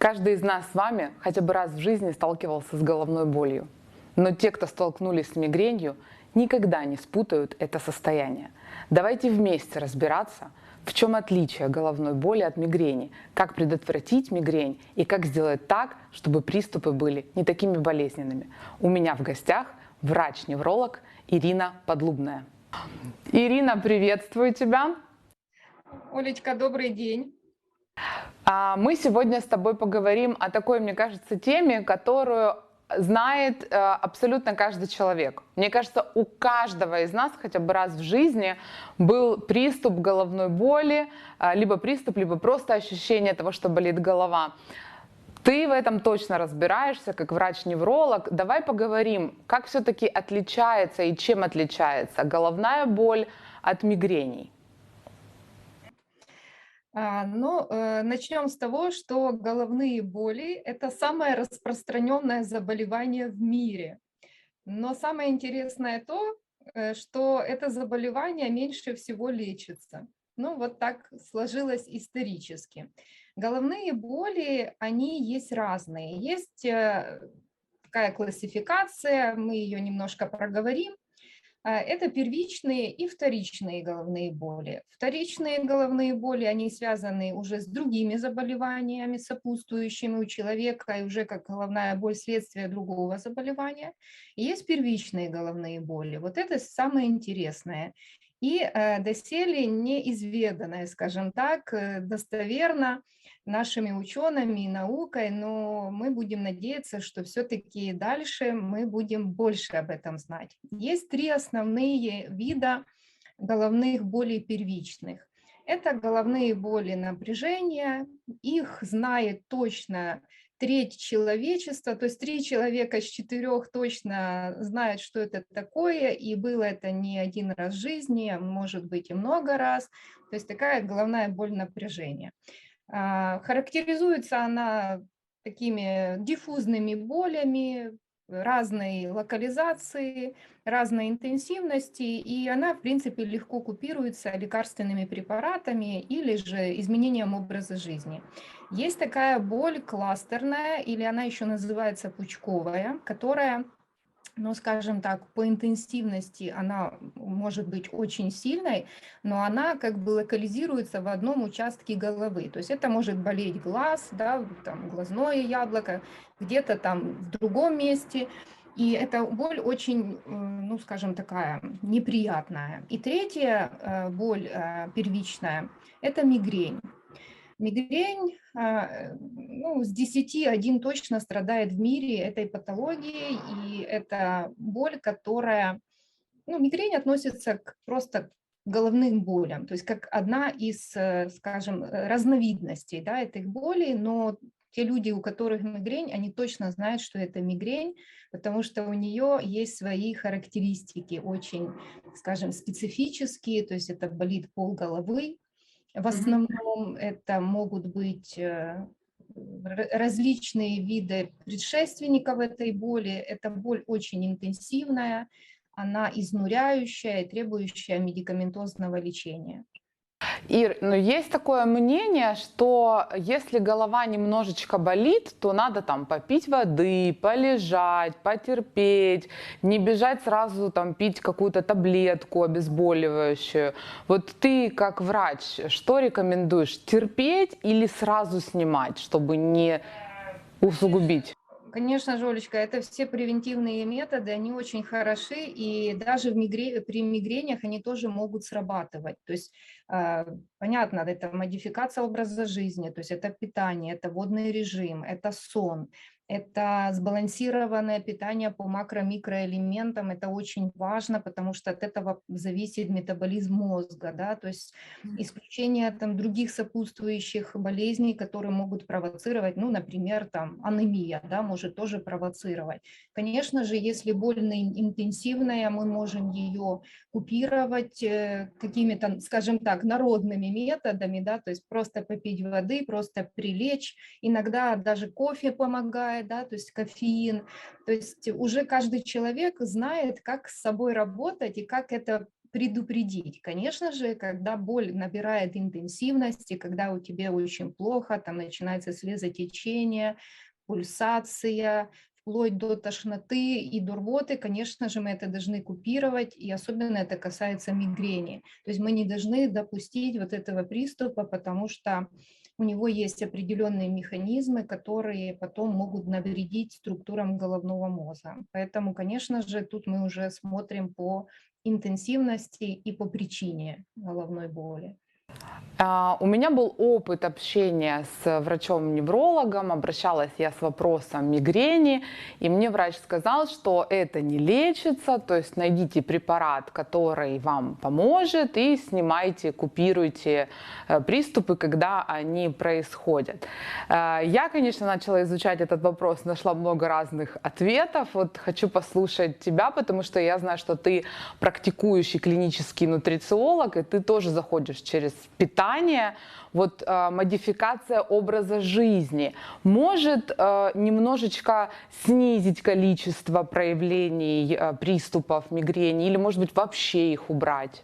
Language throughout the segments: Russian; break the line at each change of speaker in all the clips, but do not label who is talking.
Каждый из нас с вами хотя бы раз в жизни сталкивался с головной болью. Но те, кто столкнулись с мигренью, никогда не спутают это состояние. Давайте вместе разбираться, в чем отличие головной боли от мигрени, как предотвратить мигрень и как сделать так, чтобы приступы были не такими болезненными. У меня в гостях врач-невролог Ирина Подлубная. Ирина, приветствую тебя.
Олечка, добрый день.
Мы сегодня с тобой поговорим о такой, мне кажется, теме, которую знает абсолютно каждый человек. Мне кажется, у каждого из нас хотя бы раз в жизни был приступ головной боли, либо приступ, либо просто ощущение того, что болит голова. Ты в этом точно разбираешься, как врач-невролог. Давай поговорим, как все-таки отличается и чем отличается головная боль от мигрений.
Начнем с того, что головные боли– это самое распространенное заболевание в мире. Но самое интересное то, что это заболевание меньше всего лечится. Ну, вот так сложилось исторически. Головные боли, они есть разные. Есть такая классификация, мы ее немножко проговорим. Это первичные и вторичные головные боли. Вторичные головные боли, они связаны уже с другими заболеваниями, сопутствующими у человека, и уже как головная боль следствие другого заболевания. И есть первичные головные боли. Вот это самое интересное. И доселе неизведанное, скажем так, достоверно нашими учеными и наукой, но мы будем надеяться, что все-таки дальше мы будем больше об этом знать. Есть три основные вида головных болей первичных. Это головные боли напряжения, их знает точно треть человечества, то есть 3 человека из 4 точно знают, что это такое, и было это не один раз в жизни, а может быть и много раз. То есть такая головная боль напряжения. Характеризуется она такими диффузными болями разной локализации, разной интенсивности, и она, в принципе, легко купируется лекарственными препаратами или же изменением образа жизни. Есть такая боль кластерная, или она еще называется пучковая, которая, ну, скажем так, по интенсивности она может быть очень сильной, но она как бы локализируется в одном участке головы. То есть это может болеть глаз, да, там глазное яблоко, где-то там в другом месте. И эта боль очень, ну, скажем, такая неприятная. И третья боль первичная– это мигрень. Мигрень, ну, с 10 1 точно страдает в мире этой патологией, и это боль, которая, ну, мигрень относится к просто головным болям, то есть как одна из, скажем, разновидностей, да, этих болей, но те люди, у которых мигрень, они точно знают, что это мигрень, потому что у нее есть свои характеристики, очень, скажем, специфические, то есть это болит полголовы, в основном это могут быть различные виды предшественников этой боли. Эта боль очень интенсивная, она изнуряющая и требующая медикаментозного лечения.
Ир, но есть такое мнение, что если голова немножечко болит, то надо там попить воды, полежать, потерпеть, не бежать сразу там пить какую-то таблетку обезболивающую. Вот ты как врач, что рекомендуешь, терпеть или сразу снимать, чтобы не усугубить?
Конечно же, Олечка, это все превентивные методы, они очень хороши, и даже при мигрениях они тоже могут срабатывать. То есть, понятно, это модификация образа жизни, то есть это питание, это водный режим, это сон, это сбалансированное питание по макро-микроэлементам, это очень важно, потому что от этого зависит метаболизм мозга, да, то есть исключение там других сопутствующих болезней, которые могут провоцировать, ну, например, там анемия, да, может тоже провоцировать. Конечно же, если боль интенсивная, мы можем ее купировать какими-то, скажем так, народными методами, да, то есть просто попить воды, просто прилечь, иногда даже кофе помогает, да, то есть кофеин, то есть уже каждый человек знает, как с собой работать и как это предупредить. Конечно же, когда боль набирает интенсивности, когда у тебя очень плохо, там начинается слезотечение, пульсация, вплоть до тошноты и до рвоты, конечно же, мы это должны купировать, и особенно это касается мигрени. То есть мы не должны допустить вот этого приступа, потому что у него есть определенные механизмы, которые потом могут навредить структурам головного мозга. Поэтому, конечно же, тут мы уже смотрим по интенсивности и по причине головной боли.
У меня был опыт общения с врачом-неврологом, обращалась я с вопросом мигрени, и мне врач сказал, что это не лечится, то есть найдите препарат, который вам поможет, и снимайте, купируйте приступы, когда они происходят. Я, конечно, начала изучать этот вопрос, нашла много разных ответов. Вот хочу послушать тебя, потому что я знаю, что ты практикующий клинический нутрициолог, и ты тоже заходишь через питание. Вот модификация образа жизни может немножечко снизить количество проявлений приступов мигрени или, может быть, вообще их убрать?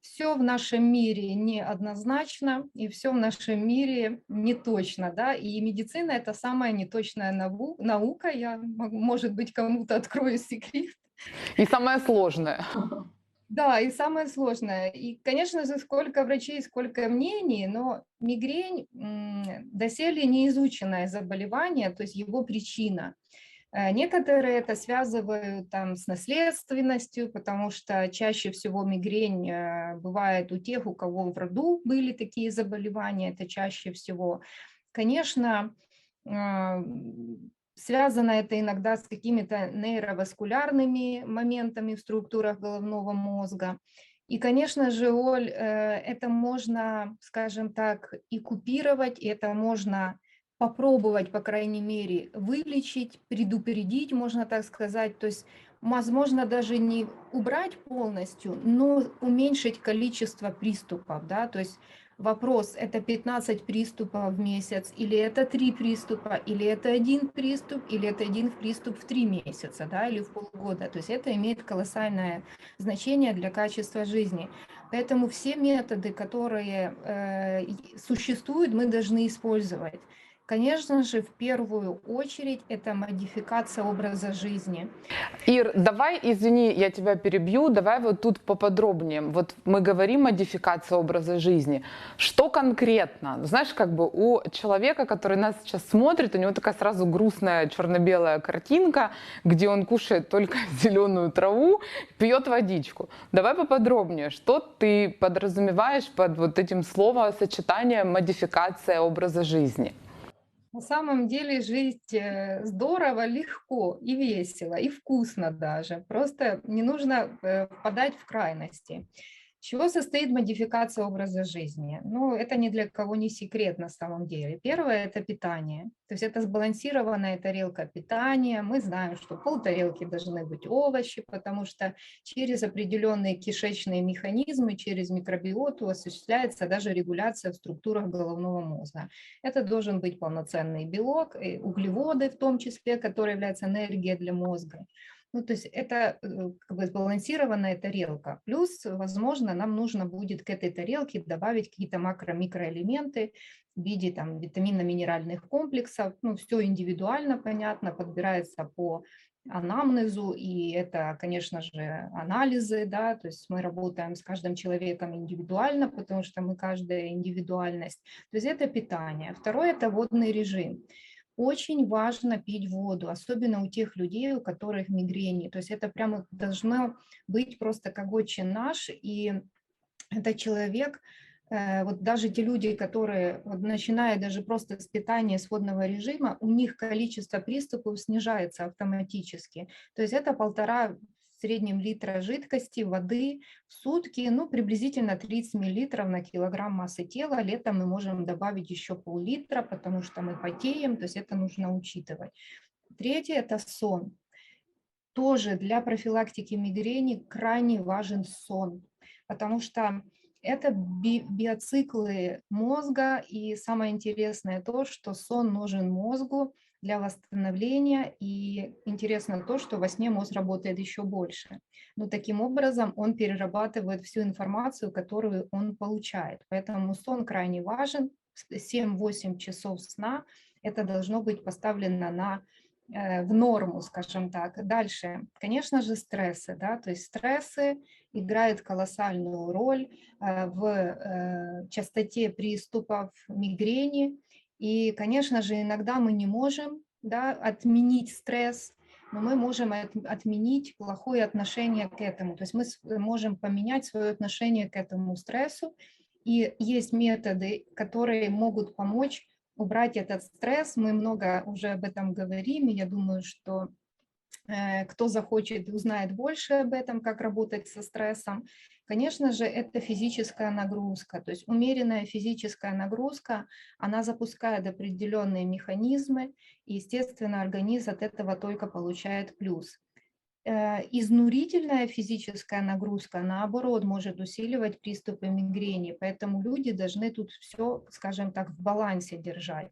Все в нашем мире неоднозначно, и все в нашем мире не точно, да, и медицина — это самая неточная наука. Я, может быть, кому-то открою секрет.
И самое сложное.
Да, и самое сложное. И, конечно же, сколько врачей, сколько мнений, но мигрень доселе неизученное заболевание, то есть его причина. Некоторые это связывают там с наследственностью, потому что чаще всего мигрень бывает у тех, у кого в роду были такие заболевания, это чаще всего. Конечно, а, связано это иногда с какими-то нейроваскулярными моментами в структурах головного мозга. И, конечно же, Оль, это можно, скажем так, и купировать, и это можно попробовать, по крайней мере, вылечить, предупредить, можно так сказать. То есть, возможно, даже не убрать полностью, но уменьшить количество приступов, да, то есть вопрос, это 15 приступов в месяц, или это 3 приступа, или это один приступ, или это один приступ в 3 месяца, да, или в полгода. То есть это имеет колоссальное значение для качества жизни. Поэтому все методы, которые существуют, мы должны использовать. Конечно же, в первую очередь это модификация образа жизни.
Ир, давай, извини, я тебя перебью, давай вот тут поподробнее. Вот мы говорим модификация образа жизни. Что конкретно? Знаешь, как бы у человека, который нас сейчас смотрит, у него такая сразу грустная черно-белая картинка, где он кушает только зеленую траву, пьет водичку. Давай поподробнее, что ты подразумеваешь под вот этим словосочетанием модификация образа жизни?
На самом деле жить здорово, легко и весело, и вкусно даже. Просто не нужно впадать в крайности. Из чего состоит модификация образа жизни? Ну, это ни для кого не секрет на самом деле. Первое — это питание. То есть это сбалансированная тарелка питания. Мы знаем, что полтарелки должны быть овощи, потому что через определенные кишечные механизмы, через микробиоту осуществляется даже регуляция в структурах головного мозга. Это должен быть полноценный белок, и углеводы в том числе, которые являются энергией для мозга. Ну, то есть это как бы сбалансированная тарелка. Плюс, возможно, нам нужно будет к этой тарелке добавить какие-то макро-микроэлементы в виде там витаминно-минеральных комплексов. Ну, все индивидуально, понятно, подбирается по анамнезу, и это, конечно же, анализы, да, то есть мы работаем с каждым человеком индивидуально, потому что мы каждая индивидуальность. То есть это питание. Второе — это водный режим. Очень важно пить воду, особенно у тех людей, у которых мигрени. То есть это прямо должно быть просто как отче наш, и это человек, вот даже те люди, которые, вот начиная даже просто с питания, с водного режима, у них количество приступов снижается автоматически. То есть это 1,5 в среднем литра жидкости, воды в сутки, ну, приблизительно 30 миллилитров на килограмм массы тела. Летом мы можем добавить еще пол-литра, потому что мы потеем, то есть это нужно учитывать. Третье — это сон. Тоже для профилактики мигрени крайне важен сон, потому что это биоциклы мозга, и самое интересное то, что сон нужен мозгу для восстановления. И интересно то, что во сне мозг работает еще больше. Но таким образом он перерабатывает всю информацию, которую он получает. Поэтому сон крайне важен. 7-8 часов сна — это должно быть поставлено в норму, скажем так. Дальше, конечно же, стрессы, да, то есть стрессы играют колоссальную роль в частоте приступов мигрени. И, конечно же, иногда мы не можем, да, отменить стресс, но мы можем отменить плохое отношение к этому. То есть мы можем поменять свое отношение к этому стрессу. И есть методы, которые могут помочь убрать этот стресс. Мы много уже об этом говорим, и я думаю, что кто захочет, узнает больше об этом, как работать со стрессом. Конечно же, это физическая нагрузка. То есть умеренная физическая нагрузка, она запускает определенные механизмы, и, естественно, организм от этого только получает плюс. Изнурительная физическая нагрузка, наоборот, может усиливать приступы мигрени, поэтому люди должны тут все, скажем так, в балансе держать.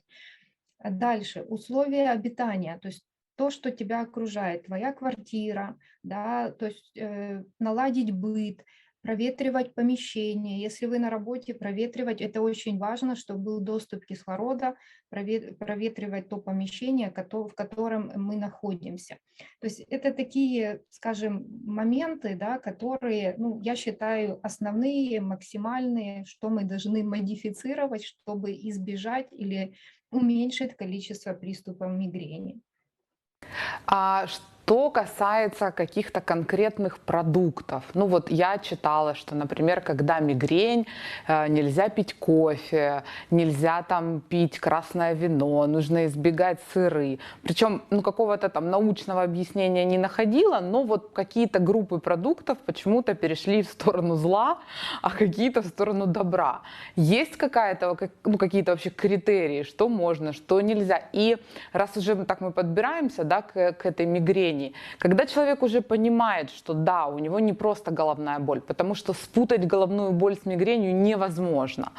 Дальше, условия обитания, то есть то, что тебя окружает, твоя квартира, да, то есть наладить быт, проветривать помещение. Если вы на работе, проветривать, это очень важно, чтобы был доступ кислорода, проветривать то помещение, в котором мы находимся. То есть это такие, скажем, моменты, да, которые, ну, я считаю, основные, максимальные, что мы должны модифицировать, чтобы избежать или уменьшить количество приступов мигрени.
А что касается каких-то конкретных продуктов, ну вот я читала, что, например, когда мигрень, нельзя пить кофе, нельзя там пить красное вино, нужно избегать сыры. Причем, ну, какого-то там научного объяснения не находила, но вот какие-то группы продуктов почему-то перешли в сторону зла, а какие-то в сторону добра. Есть какая-то, ну, какие-то вообще критерии, что можно, что нельзя? И раз уже так мы подбираемся, да, к этой мигрени, когда человек уже понимает, что да, у него не просто головная боль, потому что спутать головную боль с мигренью невозможно.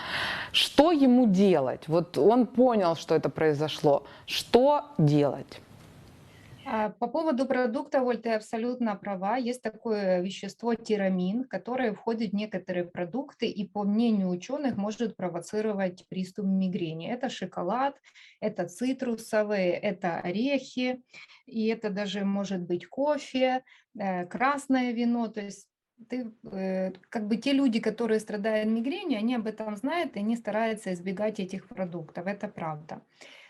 Что ему делать? Вот он понял, что это произошло. Что делать?
По поводу продукта, Оль, ты абсолютно права. Есть такое вещество тирамин, которое входит в некоторые продукты и, по мнению ученых, может провоцировать приступ мигрени. Это шоколад, это цитрусовые, это орехи, и это даже может быть кофе, красное вино. То есть как бы те люди, которые страдают мигренью, они об этом знают, и они стараются избегать этих продуктов. Это правда.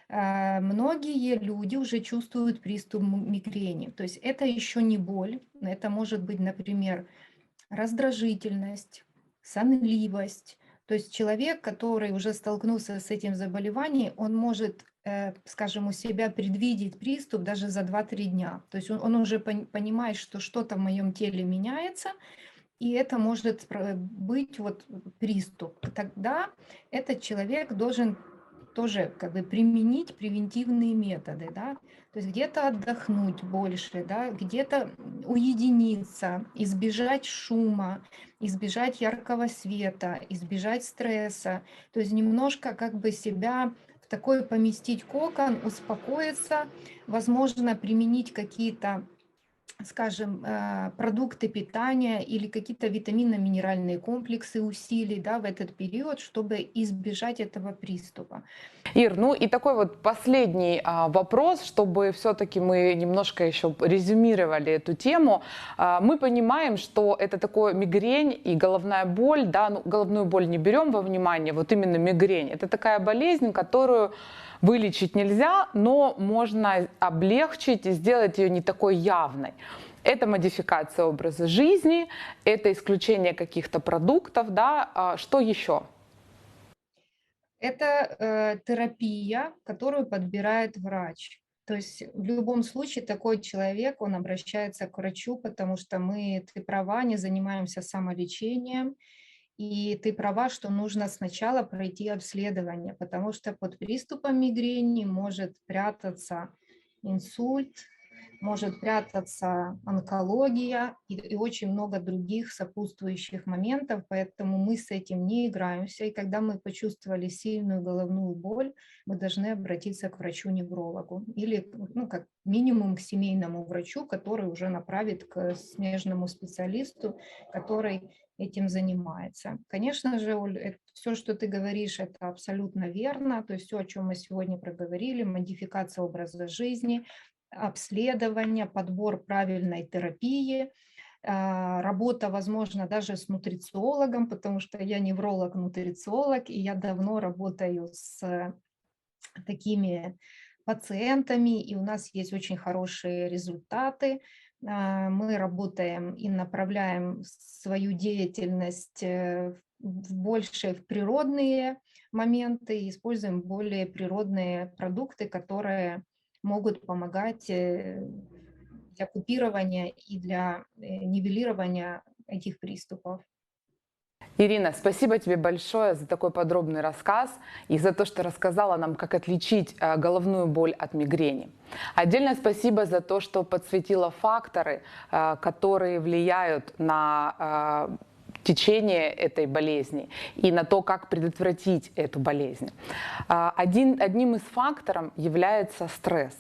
Многие люди уже чувствуют приступ мигрени. То есть это еще не боль, это может быть, например, раздражительность, сонливость. То есть человек, который уже столкнулся с этим заболеванием, он может, скажем, у себя предвидеть приступ даже за 2-3 дня. То есть он уже понимает, что что-то в моем теле меняется, и это может быть вот приступ. Тогда этот человек должен тоже как бы применить превентивные методы, да, то есть где-то отдохнуть больше, да, где-то уединиться, избежать шума, избежать яркого света, избежать стресса, то есть немножко как бы себя в такой поместить кокон, успокоиться, возможно, применить какие-то, скажем, продукты питания или какие-то витаминно-минеральные комплексы усилий, да, в этот период, чтобы избежать этого приступа.
Ир, ну и такой вот последний вопрос, чтобы все-таки мы немножко еще резюмировали эту тему. Мы понимаем, что это такое мигрень и головная боль, да, ну, головную боль не берем во внимание, вот именно мигрень. Это такая болезнь, которую вылечить нельзя, но можно облегчить и сделать ее не такой явной. Это модификация образа жизни, это исключение каких-то продуктов, да. Что еще?
Это терапия, которую подбирает врач. То есть в любом случае такой человек, он обращается к врачу, потому что ты права, не занимаемся самолечением, и ты права, что нужно сначала пройти обследование, потому что под приступом мигрени может прятаться инсульт, может прятаться онкология и очень много других сопутствующих моментов, поэтому мы с этим не играемся. И когда мы почувствовали сильную головную боль, мы должны обратиться к врачу-неврологу или, ну, как минимум к семейному врачу, который уже направит к смежному специалисту, который этим занимается. Конечно же, Оль, все, что ты говоришь, это абсолютно верно. То есть все, о чем мы сегодня проговорили, модификация образа жизни, обследование, подбор правильной терапии, работа, возможно, даже с нутрициологом, потому что я невролог-нутрициолог, и я давно работаю с такими пациентами, и у нас есть очень хорошие результаты. Мы работаем и направляем свою деятельность больше в природные моменты, используем более природные продукты, которые могут помогать для купирования и для нивелирования этих приступов.
Ирина, спасибо тебе большое за такой подробный рассказ и за то, что рассказала нам, как отличить головную боль от мигрени. Отдельное спасибо за то, что подсветила факторы, которые влияют на течение этой болезни и на то, как предотвратить эту болезнь. Одним из факторов является стресс.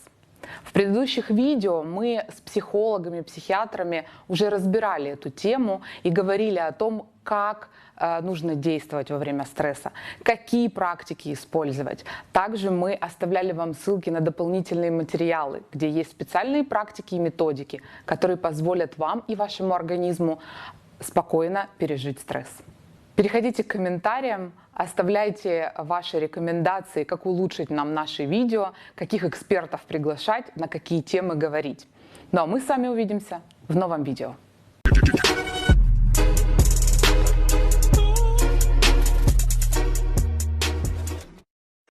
В предыдущих видео мы с психологами, психиатрами уже разбирали эту тему и говорили о том, как нужно действовать во время стресса, какие практики использовать. Также мы оставляли вам ссылки на дополнительные материалы, где есть специальные практики и методики, которые позволят вам и вашему организму спокойно пережить стресс. Переходите к комментариям, оставляйте ваши рекомендации, как улучшить нам наши видео, каких экспертов приглашать, на какие темы говорить. Ну а мы с вами увидимся в новом видео.